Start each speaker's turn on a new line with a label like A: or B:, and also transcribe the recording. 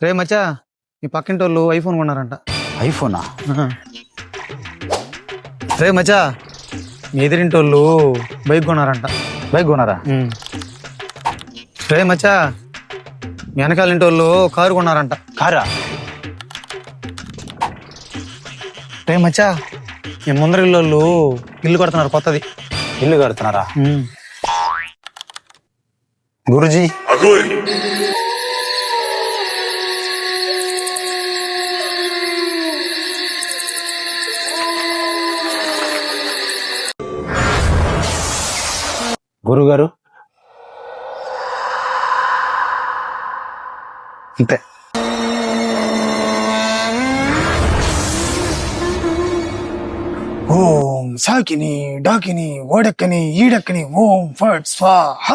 A: రే మచ్చా మీ పక్కింటి వాళ్ళు ఐఫోన్ కొన్నారంట.
B: ఐఫోనా?
A: ఆహా. రే మచ్చా మీ ఎదిరింటి వాళ్ళు బైక్ కొన్నారంట.
B: బైక్ కొన్నారా?
A: రే మచ్చా మీ వెనకాల ఇంటి వాళ్ళు కారు కొన్నారంట.
B: కారా?
A: రే మచ్చా మీ ముందర ఇల్లు ఇల్లు కడుతున్నారు కొత్తది.
B: ఇల్లు కడుతున్నారా? గురుజీ గురుగారు అంతే.
C: ఓం సాకిని డాకిని ఓడక్కని ఈడక్కని ఓం ఫట్ స్వాహ.